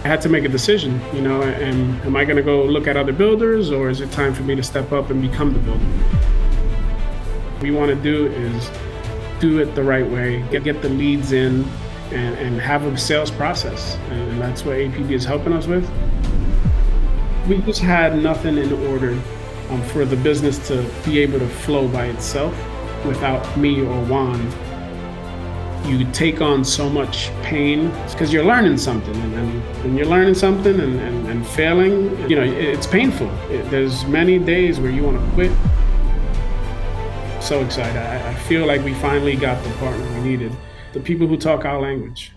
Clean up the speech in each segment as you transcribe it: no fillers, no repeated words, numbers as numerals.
I had to make a decision, and am I going to go look at other builders, or is it time for me to step up and become the builder? What we want to do is do it the right way, get the leads in, and have a sales process. And that's what APD is helping us with. We just had nothing in order for the business to be able to flow by itself without me or Juan. You take on so much pain because you're learning something, and you're learning something and failing. It's painful. There's many days where you want to quit. So excited. I feel like we finally got the partner we needed, the people who talk our language.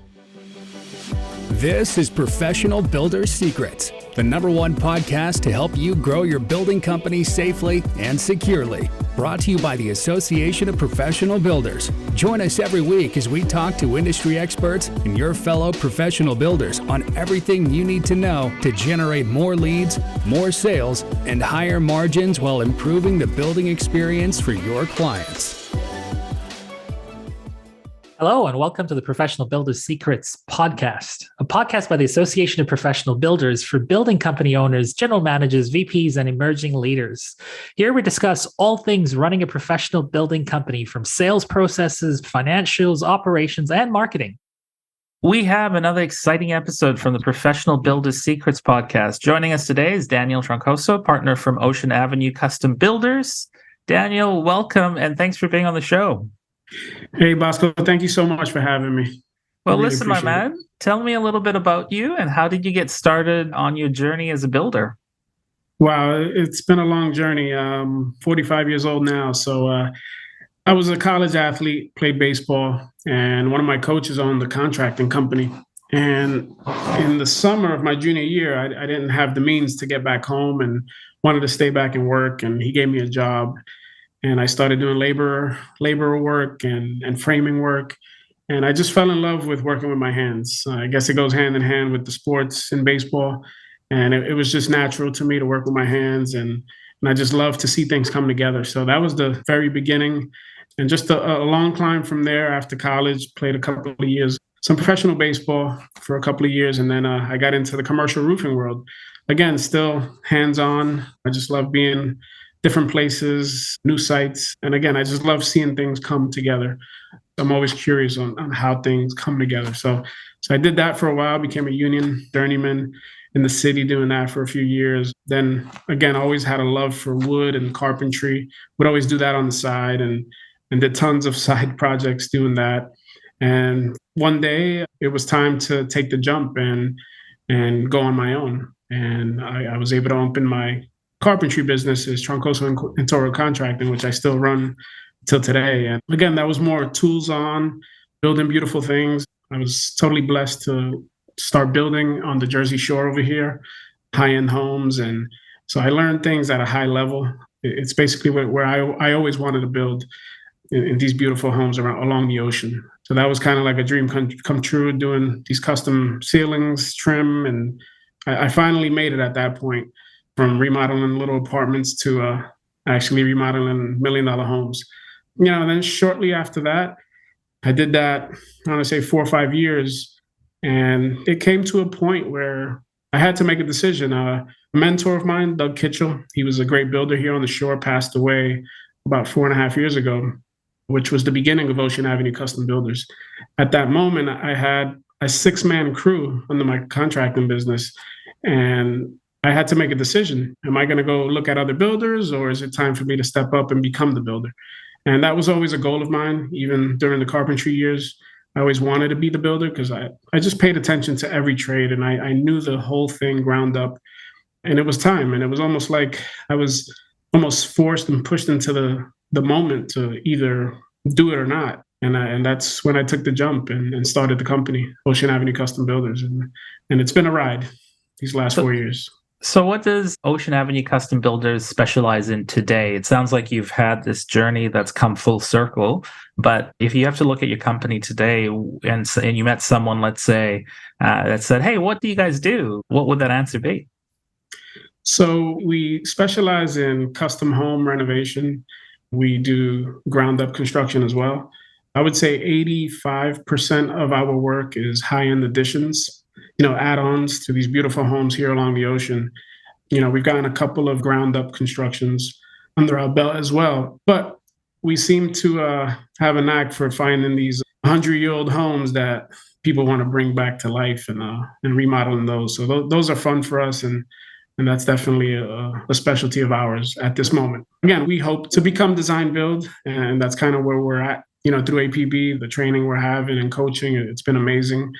This is Professional Builder Secrets, the #1 podcast to help you grow your building company safely and securely. Brought to you by the Association of Professional Builders. Join us every week as we talk to industry experts and your fellow professional builders on everything you need to know to generate more leads, more sales, and higher margins while improving the building experience for your clients. Hello, and welcome to the Professional Builder Secrets podcast, a podcast by the Association of Professional Builders for building company owners, general managers, VPs, and emerging leaders. Here we discuss all things running a professional building company, from sales processes, financials, operations, and marketing. We have another exciting episode from the Professional Builder Secrets podcast. Joining us today is Daniel Troncoso, partner from Ocean Avenue Custom Builders. Daniel, welcome, and thanks for being on the show. Hey, Bosco, thank you so much for having me. Well, listen, my man, tell me a little bit about you and how did you get started on your journey as a builder? Wow, it's been a long journey. 45 years old now. So I was a college athlete, played baseball, and one of my coaches owned a contracting company. And in the summer of my junior year, I didn't have the means to get back home and wanted to stay back and work. And he gave me a job. And I started doing labor work and framing work. And I just fell in love with working with my hands. I guess it goes hand in hand with the sports in baseball. And it was just natural to me to work with my hands. And I just love to see things come together. So that was the very beginning. And just a long climb from there. After college, played a couple of years, some professional baseball for a couple of years. And then I got into the commercial roofing world. Again, still hands-on. I just love being different places, new sites. And again, I just love seeing things come together. I'm always curious on how things come together. So I did that for a while, became a union journeyman in the city, doing that for a few years. Then again, always had a love for wood and carpentry, would always do that on the side and did tons of side projects doing that. And one day it was time to take the jump and go on my own. And I was able to open my carpentry business is Troncoso and Toro Contracting, which I still run till today. And again, that was more tools on, building beautiful things. I was totally blessed to start building on the Jersey Shore over here, high-end homes. And so I learned things at a high level. It's basically where I always wanted to build in these beautiful homes along the ocean. So that was kind of like a dream come true, doing these custom ceilings, trim. And I finally made it at that point, from remodeling little apartments to actually remodeling $1 million homes. Then shortly after that, I did that, I want to say 4 or 5 years. And it came to a point where I had to make a decision. A mentor of mine, Doug Kitchell, he was a great builder here on the shore, passed away about 4.5 years ago, which was the beginning of Ocean Avenue Custom Builders. At that moment, I had a 6-man crew under my contracting business. And I had to make a decision. Am I going to go look at other builders, or is it time for me to step up and become the builder? And that was always a goal of mine. Even during the carpentry years, I always wanted to be the builder because I just paid attention to every trade, and I knew the whole thing ground up. And it was time. And it was almost like I was almost forced and pushed into the moment to either do it or not. And that's when I took the jump and started the company, Ocean Avenue Custom Builders. And it's been a ride these last 4 years. So what does Ocean Avenue Custom Builders specialize in today? It sounds like you've had this journey that's come full circle, but if you have to look at your company today and you met someone, let's say, that said, hey, what do you guys do? What would that answer be? So we specialize in custom home renovation. We do ground up construction as well. I would say 85% of our work is high-end additions. add-ons to these beautiful homes here along the ocean. We've gotten a couple of ground up constructions under our belt as well, but we seem to have a knack for finding these 100-year-old homes that people want to bring back to life and remodeling those. So those are fun for us, and that's definitely a specialty of ours at this moment. Again, we hope to become design build, and that's kind of where we're at. Through APB, the training we're having and coaching, it's been amazing,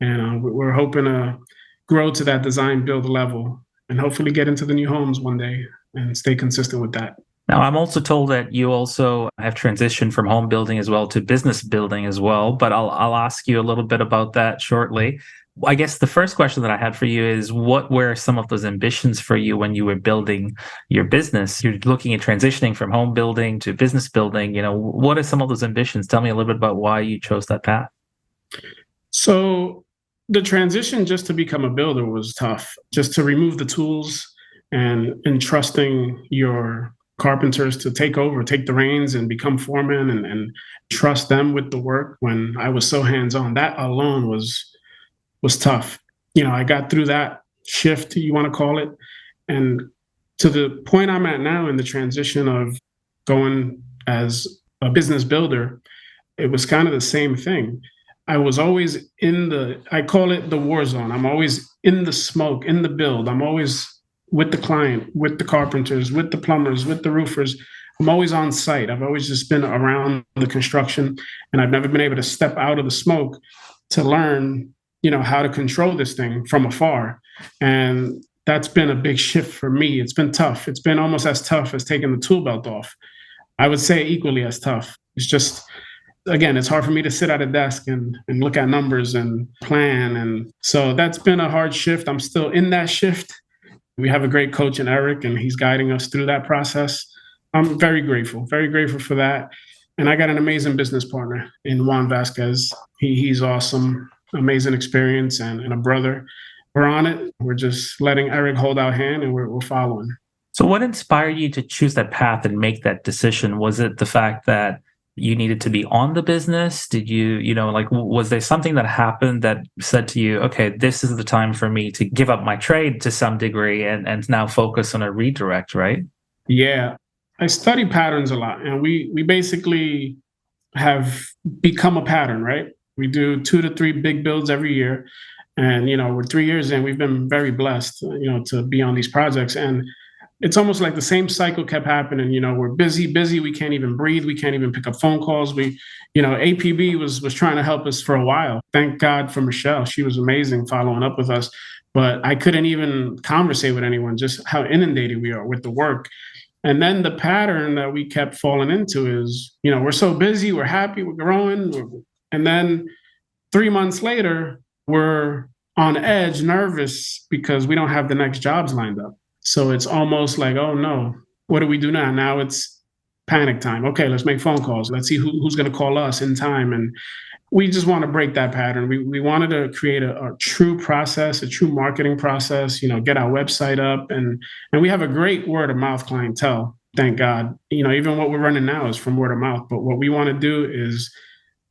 and we're hoping to grow to that design build level and hopefully get into the new homes one day and stay consistent with that. Now, I'm also told that you also have transitioned from home building as well to business building as well, but I'll ask you a little bit about that shortly. I guess the first question that I had for you is, what were some of those ambitions for you when you were building your business? You're looking at transitioning from home building to business building. What are some of those ambitions? Tell me a little bit about why you chose that path. So the transition just to become a builder was tough, just to remove the tools and entrusting your carpenters to take the reins and become foremen and trust them with the work when I was so hands-on. That alone was tough. I got through that shift, you want to call it, and to the point I'm at now in the transition of going as a business builder, it was kind of the same thing. I was always I call it the war zone. I'm always in the smoke, in the build. I'm always with the client, with the carpenters, with the plumbers, with the roofers. I'm always on site. I've always just been around the construction, and I've never been able to step out of the smoke to learn, how to control this thing from afar. And that's been a big shift for me. It's been tough. It's been almost as tough as taking the tool belt off. I would say equally as tough. It's just, again, it's hard for me to sit at a desk and look at numbers and plan. And so that's been a hard shift. I'm still in that shift. We have a great coach in Eric, and he's guiding us through that process. I'm very grateful for that. And I got an amazing business partner in Juan Vasquez. He's awesome, amazing experience, and a brother. We're on it. We're just letting Eric hold our hand, and we're following. So what inspired you to choose that path and make that decision? Was it the fact that you needed to be on the business? Did was there something that happened that said to you, okay, this is the time for me to give up my trade to some degree and now focus on a redirect, right? Yeah. I study patterns a lot, and we basically have become a pattern, right? We do 2 to 3 big builds every year. And, we're 3 years in, we've been very blessed, to be on these projects. And it's almost like the same cycle kept happening. We're busy. We can't even breathe. We can't even pick up phone calls. APB was trying to help us for a while. Thank God for Michelle. She was amazing following up with us. But I couldn't even conversate with anyone, just how inundated we are with the work. And then the pattern that we kept falling into is, we're so busy, we're happy, we're growing. And then 3 months later, we're on edge, nervous because we don't have the next jobs lined up. So it's almost like, oh no, what do we do now? Now it's panic time. Okay, let's make phone calls. Let's see who's going to call us in time. And we just want to break that pattern. We wanted to create a true process, a true marketing process, get our website up. And we have a great word of mouth clientele, thank God. Even what we're running now is from word of mouth. But what we want to do is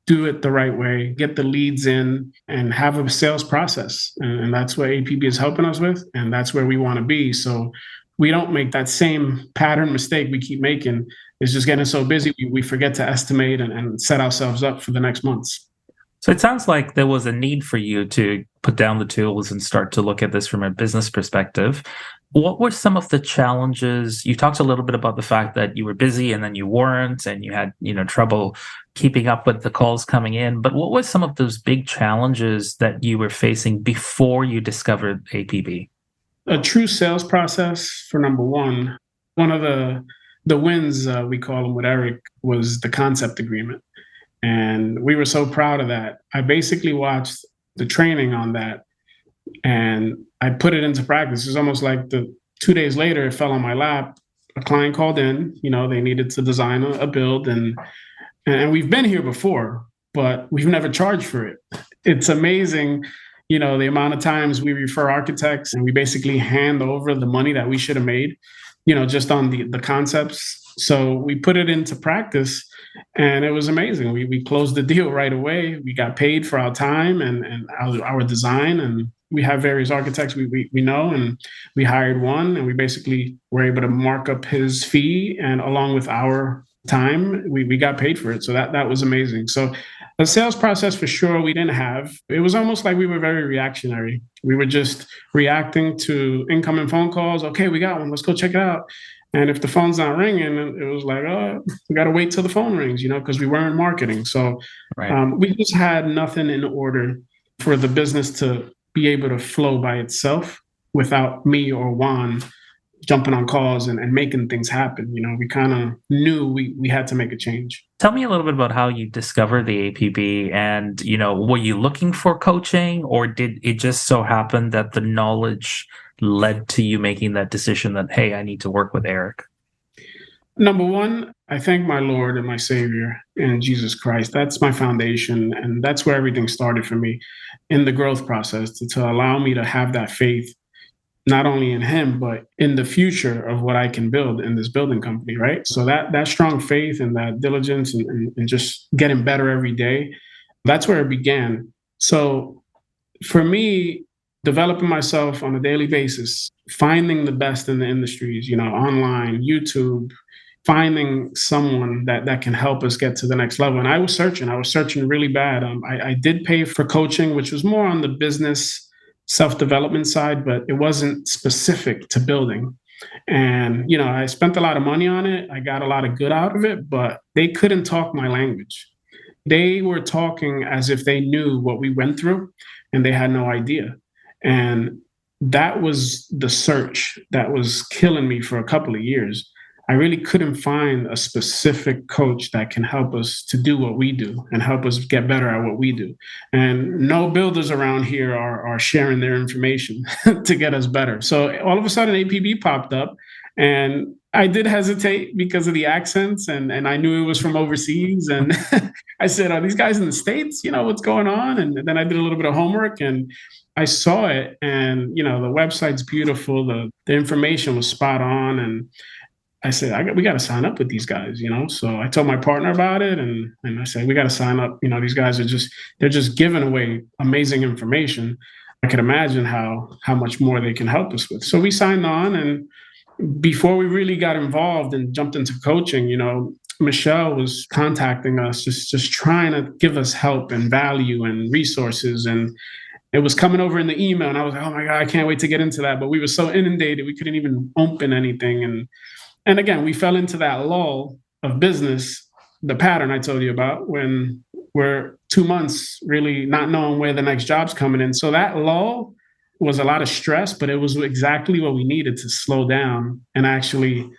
do it the right way, get the leads in, and have a sales process. And that's what APB is helping us with. And that's where we want to be. So we don't make that same pattern mistake we keep making. It's just getting so busy, we forget to estimate and set ourselves up for the next months. So it sounds like there was a need for you to put down the tools and start to look at this from a business perspective. What were some of the challenges? You talked a little bit about the fact that you were busy and then you weren't, and you had, trouble keeping up with the calls coming in. But what were some of those big challenges that you were facing before you discovered APB? A true sales process for number one. One of the wins, we call them with Eric, was the concept agreement. And we were so proud of that. I basically watched the training on that and I put it into practice. It's almost like 2 days later, it fell on my lap. A client called in, they needed to design a build and we've been here before, but we've never charged for it. It's amazing, the amount of times we refer architects and we basically hand over the money that we should have made, just on the concepts. So we put it into practice and it was amazing. We closed the deal right away. We got paid for our time and our design. And we have various architects we know, and we hired one, and we basically were able to mark up his fee, and along with our time, we got paid for it. So that was amazing. So the sales process for sure we didn't have. It was almost like we were very reactionary. We were just reacting to incoming phone calls. Okay, we got one. Let's go check it out. And if the phone's not ringing, it was like, oh, we got to wait till the phone rings, because we weren't marketing. So we just had nothing in order for the business to be able to flow by itself without me or Juan jumping on calls and making things happen. We kind of knew we had to make a change. Tell me a little bit about how you discovered the APB, and, were you looking for coaching, or did it just so happen that the knowledge led to you making that decision that, hey, I need to work with Eric? Number one, I thank my Lord and my Savior and Jesus Christ. That's my foundation. And that's where everything started for me in the growth process, to allow me to have that faith, not only in him, but in the future of what I can build in this building company, right? So that strong faith and that diligence and just getting better every day, that's where it began. So for me, developing myself on a daily basis, finding the best in the industries, online, YouTube, finding someone that can help us get to the next level. And I was searching really bad. I did pay for coaching, which was more on the business self-development side, but it wasn't specific to building. And, I spent a lot of money on it. I got a lot of good out of it, but they couldn't talk my language. They were talking as if they knew what we went through, and they had no idea. And that was the search that was killing me for a couple of years. I really couldn't find a specific coach that can help us to do what we do and help us get better at what we do. And no builders around here are sharing their information to get us better. So all of a sudden APB popped up, and I did hesitate because of the accents, and I knew it was from overseas. And I said, are these guys in the States? What's going on? And then I did a little bit of homework, and I saw it, and, the website's beautiful. The information was spot on. And I said, we got to sign up with these guys, So I told my partner about it, and I said, we got to sign up. These guys they're just giving away amazing information. I could imagine how much more they can help us with. So we signed on, and before we really got involved and jumped into coaching, Michelle was contacting us, just trying to give us help and value and resources. And it was coming over in the email, and I was like, oh my God, I can't wait to get into that. But we were so inundated, we couldn't even open anything. And again, we fell into that lull of business, the pattern I told you about, when we're 2 months really not knowing where the next job's coming in. So that lull was a lot of stress, but it was exactly what we needed to slow down and actually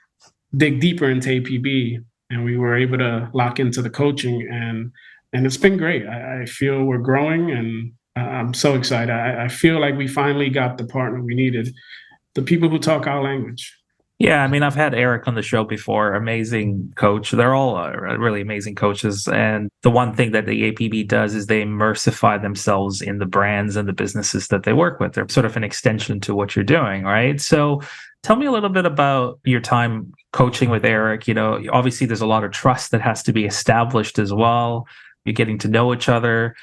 dig deeper into APB. And we were able to lock into the coaching, and it's been great. I feel we're growing, and I'm so excited. I feel like we finally got the partner we needed, the people who talk our language. Yeah, I mean, I've had Eric on the show before. Amazing coach. They're all really amazing coaches. And the one thing that the APB does is they immersify themselves in the brands and the businesses that they work with. They're sort of an extension to what you're doing, right? So tell me a little bit about your time coaching with Eric. Obviously there's a lot of trust that has to be established as well. You're getting to know each other.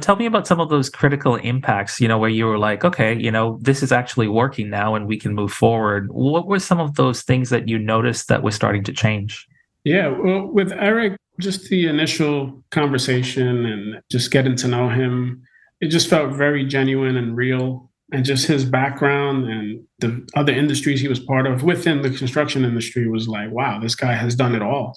Tell me about some of those critical impacts, where you were like, okay, this is actually working now and we can move forward. What were some of those things that you noticed that was starting to change? Yeah, well, with Eric, just the initial conversation and just getting to know him, it just felt very genuine and real. And just his background and the other industries he was part of within the construction industry was like, wow, this guy has done it all.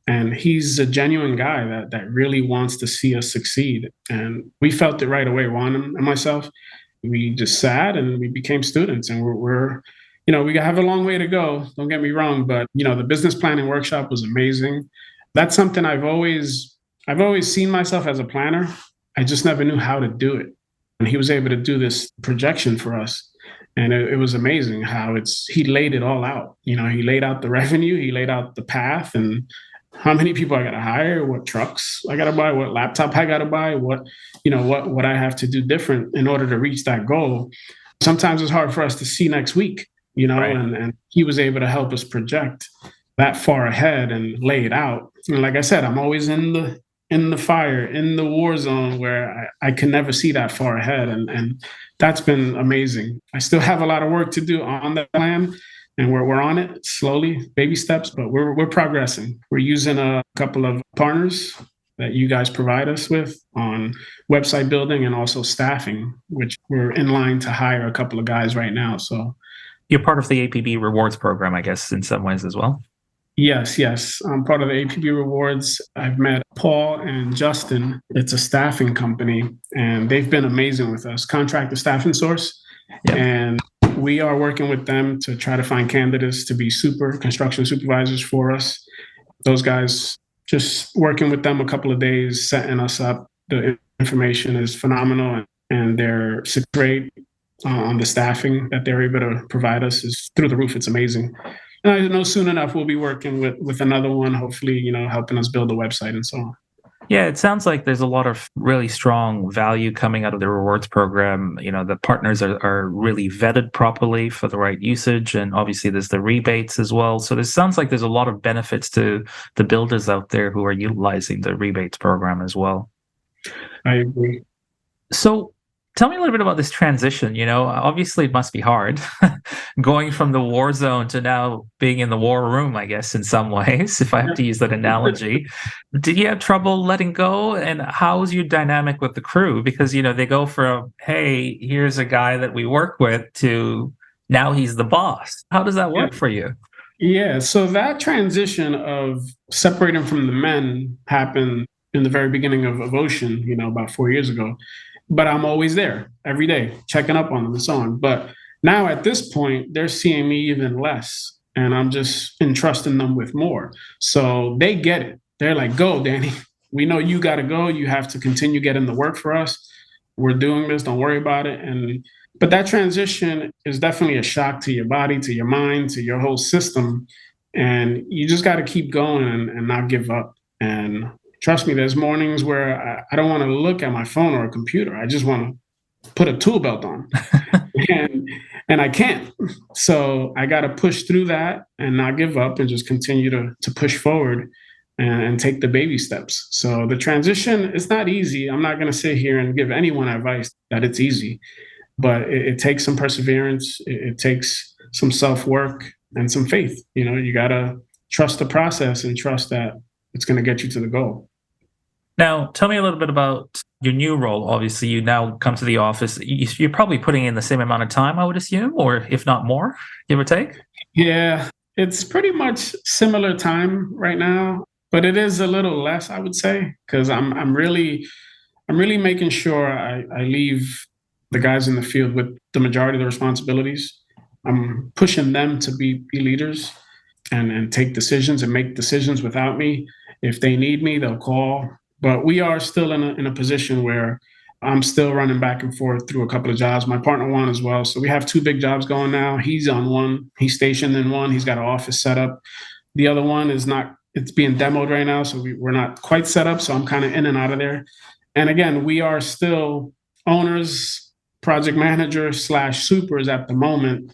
And he's a genuine guy that really wants to see us succeed. And we felt it right away, Juan and myself. We just sat and we became students, and we're we have a long way to go. Don't get me wrong, but the business planning workshop was amazing. That's something I've always seen myself as a planner. I just never knew how to do it. And he was able to do this projection for us. And it was amazing how he laid it all out. He laid out the revenue, he laid out the path, and how many people I got to hire, what trucks I got to buy, what laptop I got to buy, what I have to do different in order to reach that goal. Sometimes it's hard for us to see next week, right. And he was able to help us project that far ahead and lay it out. And like I said, I'm always in in the fire, in the war zone where I can never see that far ahead. And that's been amazing. I still have a lot of work to do on the plan, and we're on it slowly, baby steps, but we're progressing. We're using a couple of partners that you guys provide us with on website building and also staffing, which we're in line to hire a couple of guys right now. So You're part of the APB rewards program, I guess, in some ways as well. yes. I'm part of the APB Rewards. I've met Paul and Justin. It's a staffing company, and they've been amazing with us, contract the staffing source. Yeah. And we are working with them to try to find candidates to be construction supervisors for us. Those guys, just working with them a couple of days, setting us up. The information is phenomenal, and their success rate on the staffing that they're able to provide us is through the roof. It's amazing. And I know soon enough we'll be working with another one, hopefully, helping us build a website and so on. Yeah, it sounds like there's a lot of really strong value coming out of the rewards program. The partners are really vetted properly for the right usage. And obviously there's the rebates as well. So this sounds like there's a lot of benefits to the builders out there who are utilizing the rebates program as well. I agree. So tell me a little bit about this transition. Obviously it must be hard going from the war zone to now being in the war room, I guess, in some ways, if I have to use that analogy. Did you have trouble letting go? And how's your dynamic with the crew? Because, they go from, hey, here's a guy that we work with to now he's the boss. How does that work for you? Yeah. So that transition of separating from the men happened in the very beginning of Ocean, about 4 years ago. But I'm always there every day, checking up on them and so on. But now at this point, they're seeing me even less, and I'm just entrusting them with more. So they get it. They're like, go, Danny. We know you got to go. You have to continue getting the work for us. We're doing this. Don't worry about it. But that transition is definitely a shock to your body, to your mind, to your whole system. And you just got to keep going and not give up. And trust me, there's mornings where I don't want to look at my phone or a computer. I just want to put a tool belt on. and I can't. So I got to push through that and not give up and just continue to push forward and take the baby steps. So the transition is not easy. I'm not going to sit here and give anyone advice that it's easy, but it takes some perseverance. It takes some self-work and some faith. You got to trust the process and trust that it's going to get you to the goal. Now, tell me a little bit about your new role. Obviously, you now come to the office. You're probably putting in the same amount of time, I would assume, or if not more, give or take? Yeah, it's pretty much similar time right now, but it is a little less, I would say, because I'm really making sure I leave the guys in the field with the majority of the responsibilities. I'm pushing them to be leaders and take decisions and make decisions without me. If they need me, they'll call. But we are still in a position where I'm still running back and forth through a couple of jobs. My partner won as well. So we have two big jobs going now. He's on one. He's stationed in one. He's got an office set up. The other one is not, it's being demoed right now. So we're not quite set up. So I'm kind of in and out of there. And again, we are still owners, project managers / supers at the moment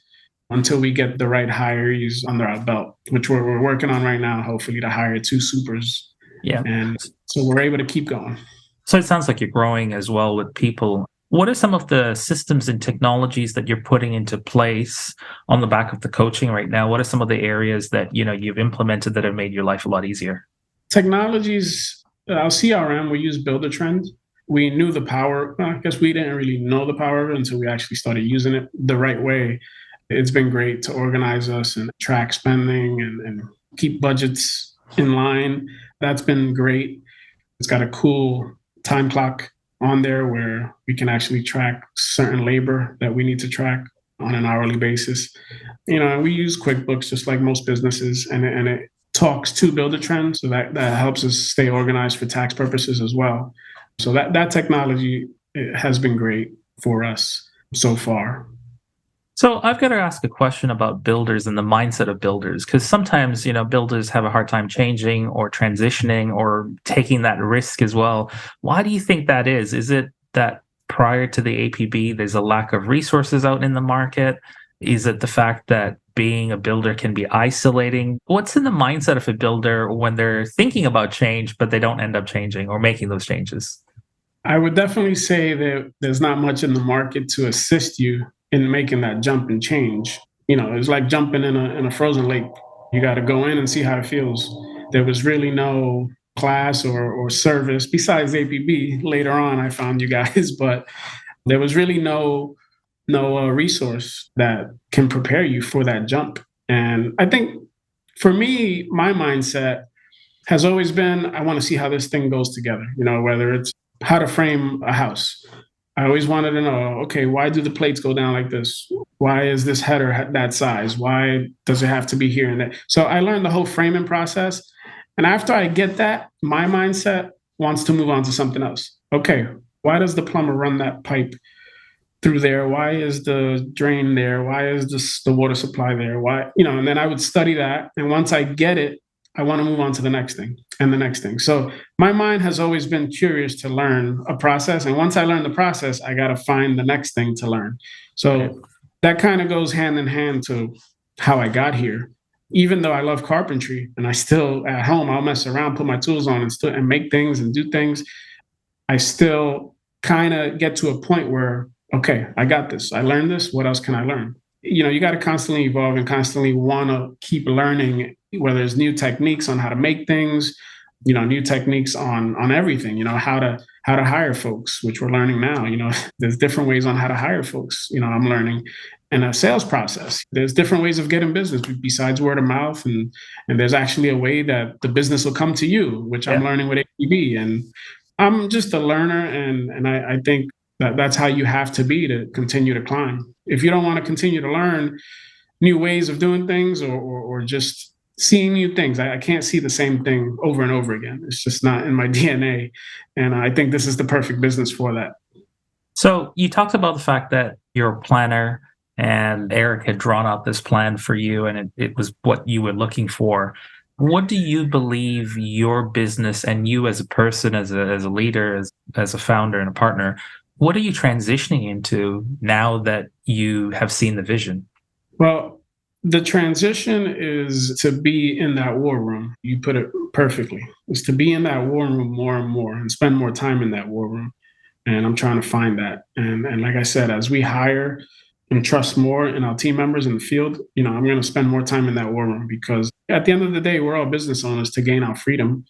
until we get the right hires under our belt, which we're working on right now, hopefully to hire 2 supers. Yeah. And so we're able to keep going. So it sounds like you're growing as well with people. What are some of the systems and technologies that you're putting into place on the back of the coaching right now? What are some of the areas that you've implemented that have made your life a lot easier? Technologies, our CRM, we use Buildertrend. We knew the power. I guess we didn't really know the power of it until we actually started using it the right way. It's been great to organize us and track spending and keep budgets in line. That's been great. It's got a cool time clock on there where we can actually track certain labor that we need to track on an hourly basis. And we use QuickBooks just like most businesses, and it talks to Buildertrend, so that helps us stay organized for tax purposes as well. So that technology has been great for us so far. So I've got to ask a question about builders and the mindset of builders, because sometimes, builders have a hard time changing or transitioning or taking that risk as well. Why do you think that is? Is it that prior to the APB, there's a lack of resources out in the market? Is it the fact that being a builder can be isolating. What's in the mindset of a builder when they're thinking about change, but they don't end up changing or making those changes? I would definitely say that there's not much in the market to assist you in making that jump and change. It's like jumping in a frozen lake. You got to go in and see how it feels. There was really no class or service besides APB. Later on, I found you guys, but there was really no resource that can prepare you for that jump. And I think for me, my mindset has always been, I want to see how this thing goes together, whether it's how to frame a house. I always wanted to know, okay, why do the plates go down like this? Why is this header that size? Why does it have to be here and there? So I learned the whole framing process. And after I get that, my mindset wants to move on to something else. Okay, why does the plumber run that pipe through there? Why is the drain there? Why is the water supply there? Why, and then I would study that. And once I get it, I want to move on to the next thing and the next thing. So my mind has always been curious to learn a process. And once I learn the process, I got to find the next thing to learn. So that kind of goes hand in hand to how I got here. Even though I love carpentry and I still at home, I'll mess around, put my tools on and make things and do things. I still kind of get to a point where, okay, I got this. I learned this. What else can I learn? You got to constantly evolve and constantly want to keep learning, whether it's new techniques on how to make things, new techniques on everything, how to hire folks, which we're learning now. There's different ways on how to hire folks, I'm learning. And a sales process. There's different ways of getting business besides word of mouth. And there's actually a way that the business will come to you, which I'm learning with APB. And I'm just a learner. And I think that's how you have to be to continue to climb. If you don't want to continue to learn new ways of doing things or just seeing new things, I can't see the same thing over and over again. It's just not in my DNA. And I think this is the perfect business for that. So you talked about the fact that you're a planner and Eric had drawn out this plan for you and it was what you were looking for. What do you believe your business and you as a person, as a leader, as a founder and a partner, what are you transitioning into now that you have seen the vision? Well, the transition is to be in that war room. You put it perfectly. It's to be in that war room more and more and spend more time in that war room. And I'm trying to find that. And like I said, as we hire and trust more in our team members in the field, I'm going to spend more time in that war room because at the end of the day, we're all business owners to gain our freedom.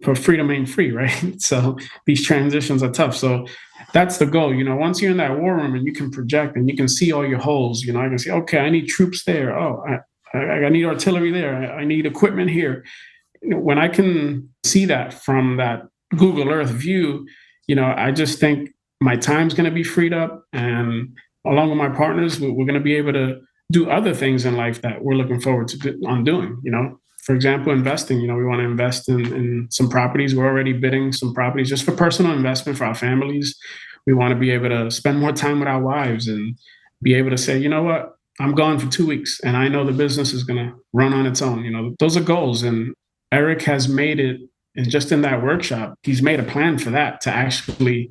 For freedom ain't free, right? So these transitions are tough. So that's the goal. Once you're in that war room and you can project and you can see all your holes, I can say, okay, I need troops there. Oh, I need artillery there. I need equipment here. When I can see that from that Google Earth view, I just think my time's going to be freed up. And along with my partners, we're going to be able to do other things in life that we're looking forward to doing. For example, investing, we want to invest in some properties. We're already bidding some properties just for personal investment for our families. We want to be able to spend more time with our wives and be able to say, you know what, I'm gone for 2 weeks and I know the business is going to run on its own. Those are goals. And Eric has made it, and just in that workshop, he's made a plan for that to actually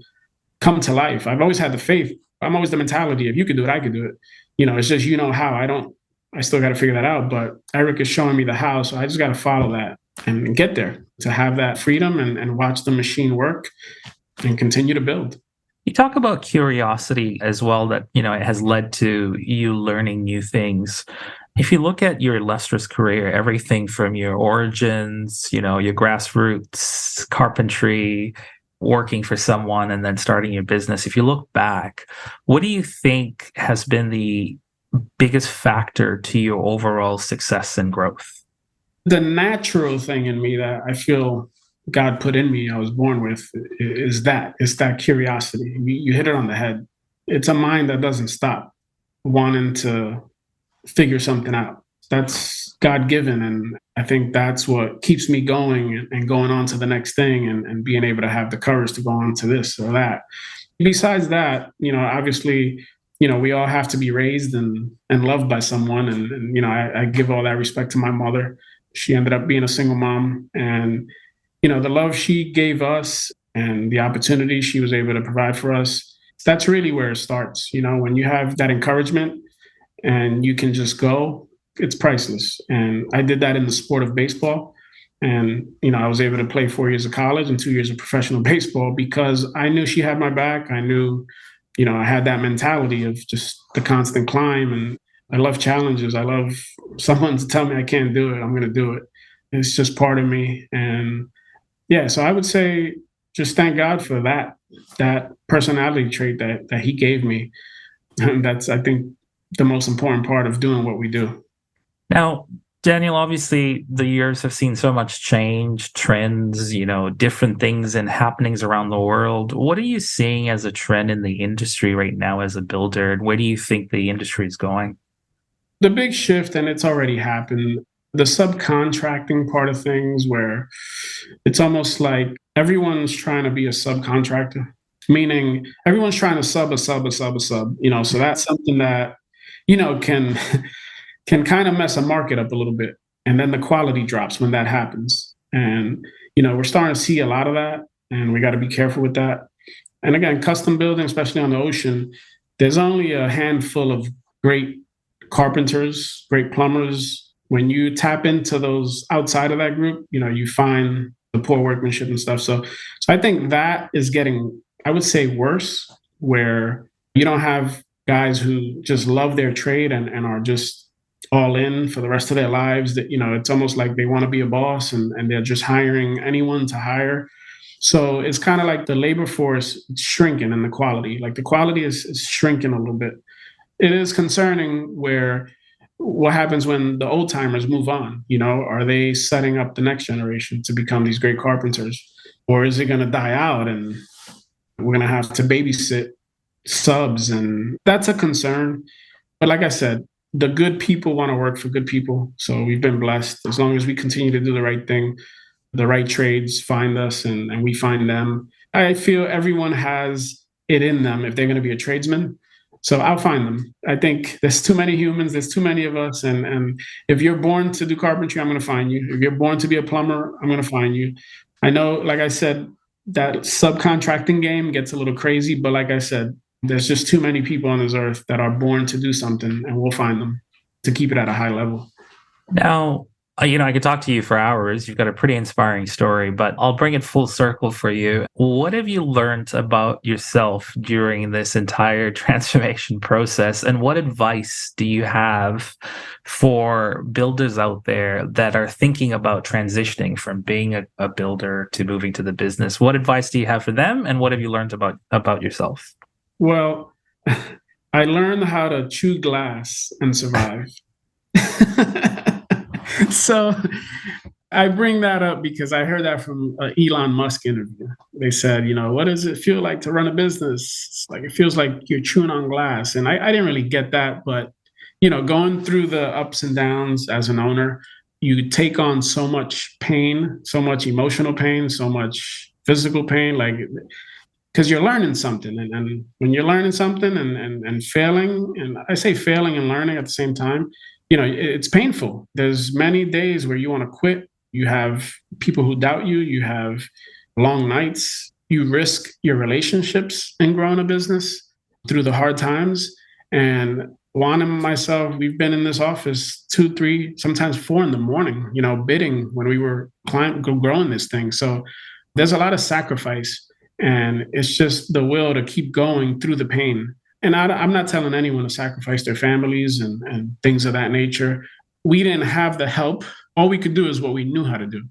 come to life. I've always had the faith. I'm always the mentality, if you could do it, I could do it. It's just, how. I still got to figure that out, but Eric is showing me the how. So I just got to follow that and get there to have that freedom and watch the machine work and continue to build. You talk about curiosity as well, that, it has led to you learning new things. If you look at your illustrious career, everything from your origins, your grassroots, carpentry, working for someone, and then starting your business, if you look back, what do you think has been the biggest factor to your overall success and growth? The natural thing in me that I feel God put in me, I was born with, is that. It's that curiosity. You hit it on the head. It's a mind that doesn't stop wanting to figure something out. That's God-given. And I think that's what keeps me going and going on to the next thing and being able to have the courage to go on to this or that. Besides that, obviously, we all have to be raised and loved by someone. And I give all that respect to my mother. She ended up being a single mom. And, the love she gave us and the opportunity she was able to provide for us, that's really where it starts. When you have that encouragement and you can just go, it's priceless. And I did that in the sport of baseball. And, I was able to play 4 years of college and 2 years of professional baseball because I knew she had my back. I knew, I had that mentality of just the constant climb. And I love challenges. I love someone to tell me I can't do it. I'm going to do it. It's just part of me. And yeah, so I would say just thank God for that personality trait that he gave me. And that's, I think, the most important part of doing what we do. Now, Daniel, obviously the years have seen so much change, trends, different things and happenings around the world. What are you seeing as a trend in the industry right now as a builder? And where do you think the industry is going? The big shift, and it's already happened, the subcontracting part of things, where it's almost like everyone's trying to be a subcontractor, meaning everyone's trying to sub a sub a sub a sub, so that's something that, can can kind of mess a market up a little bit. And then the quality drops when that happens. And, we're starting to see a lot of that, and we got to be careful with that. And again, custom building, especially on the ocean, there's only a handful of great carpenters, great plumbers. When you tap into those outside of that group, you find the poor workmanship and stuff. So I think that is getting, I would say, worse, where you don't have guys who just love their trade and are just all in for the rest of their lives. That, it's almost like they want to be a boss and they're just hiring anyone to hire. So it's kind of like the labor force is shrinking and the quality, like the quality is shrinking a little bit. It is concerning where what happens when the old timers move on, are they setting up the next generation to become these great carpenters, or is it going to die out and we're going to have to babysit subs? And that's a concern. But like I said, the good people want to work for good people. So we've been blessed. As long as we continue to do the right thing, the right trades find us and we find them. I feel everyone has it in them if they're going to be a tradesman. So I'll find them. I think there's too many humans. There's too many of us. And if you're born to do carpentry, I'm going to find you. If you're born to be a plumber, I'm going to find you. I know, like I said, that subcontracting game gets a little crazy. But like I said, there's just too many people on this earth that are born to do something, and we'll find them to keep it at a high level. Now, I could talk to you for hours. You've got a pretty inspiring story, but I'll bring it full circle for you. What have you learned about yourself during this entire transformation process? And what advice do you have for builders out there that are thinking about transitioning from being a builder to moving to the business? What advice do you have for them? And what have you learned about yourself? Well, I learned how to chew glass and survive. So I bring that up because I heard that from an Elon Musk interview. They said, what does it feel like to run a business? It's like, it feels like you're chewing on glass. And I didn't really get that. But, going through the ups and downs as an owner, you take on so much pain, so much emotional pain, so much physical pain, because you're learning something. And when you're learning something and failing, and I say failing and learning at the same time, it's painful. There's many days where you want to quit. You have people who doubt you. You have long nights. You risk your relationships in growing a business through the hard times. And Juan and myself, we've been in this office 2, 3, sometimes 4 in the morning, bidding when we were growing this thing. So there's a lot of sacrifice. And it's just the will to keep going through the pain. And I'm not telling anyone to sacrifice their families and things of that nature. We didn't have the help. All we could do is what we knew how to do.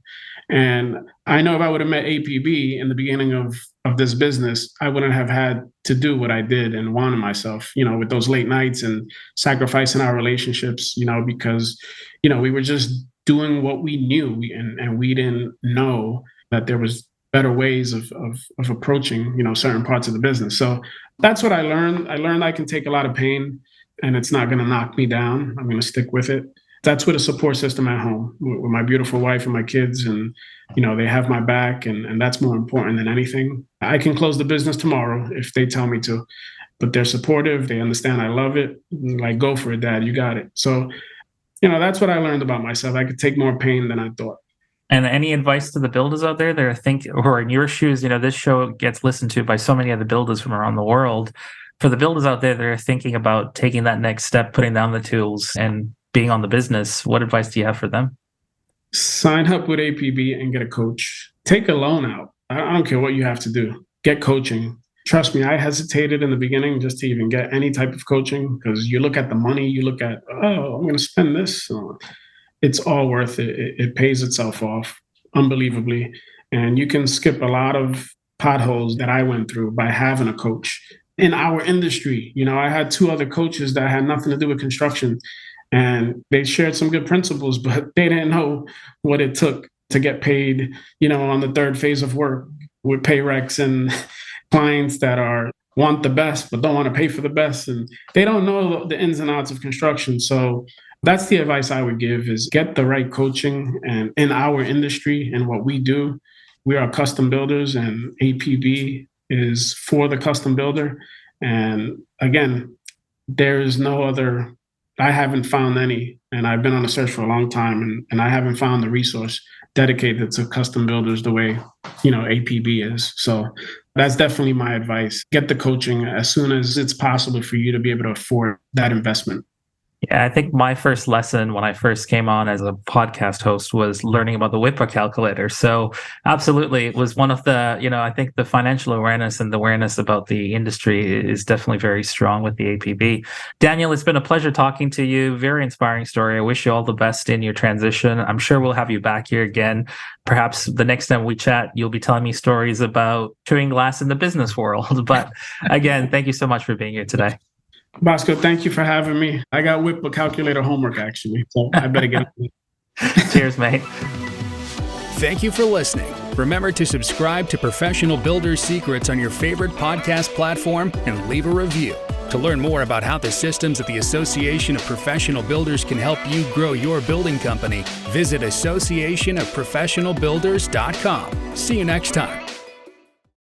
And I know if I would have met APB in the beginning of this business, I wouldn't have had to do what I did and wanted myself, with those late nights and sacrificing our relationships, because, we were just doing what we knew and we didn't know that there was better ways of approaching, certain parts of the business. So that's what I learned. I learned I can take a lot of pain and it's not going to knock me down. I'm going to stick with it. That's with a support system at home with my beautiful wife and my kids. And, they have my back and that's more important than anything. I can close the business tomorrow if they tell me to, but they're supportive. They understand I love it. Like, go for it, Dad. You got it. So, that's what I learned about myself. I could take more pain than I thought. And any advice to the builders out there that are who are in your shoes? This show gets listened to by so many other builders from around the world. For the builders out there that are thinking about taking that next step, putting down the tools and being on the business, what advice do you have for them? Sign up with APB and get a coach. Take a loan out. I don't care what you have to do. Get coaching. Trust me, I hesitated in the beginning just to even get any type of coaching, because you look at the money, you look at, oh, I'm going to spend this. So it's all worth it. It pays itself off unbelievably. And you can skip a lot of potholes that I went through by having a coach. In our industry, I had two other coaches that had nothing to do with construction, and they shared some good principles, but they didn't know what it took to get paid, on the third phase of work with pay recs and clients that want the best but don't want to pay for the best, and they don't know the ins and outs of construction. So that's the advice I would give, is get the right coaching. And in our industry and what we do, we are custom builders, and APB is for the custom builder. And again, there is no other, I haven't found any, and I've been on a search for a long time, and I haven't found the resource dedicated to custom builders the way, APB is. So that's definitely my advice. Get the coaching as soon as it's possible for you to be able to afford that investment. Yeah, I think my first lesson when I first came on as a podcast host was learning about the WIPA calculator. So absolutely, it was one of the, I think the financial awareness and the awareness about the industry is definitely very strong with the APB. Daniel, it's been a pleasure talking to you. Very inspiring story. I wish you all the best in your transition. I'm sure we'll have you back here again. Perhaps the next time we chat, you'll be telling me stories about chewing glass in the business world. But again, thank you so much for being here today. Bosco, thank you for having me. I got WIPA calculator homework, actually, so I better get it. Cheers, mate. Thank you for listening. Remember to subscribe to Professional Builders Secrets on your favorite podcast platform and leave a review. To learn more about how the systems at the Association of Professional Builders can help you grow your building company, visit associationofprofessionalbuilders.com. See you next time.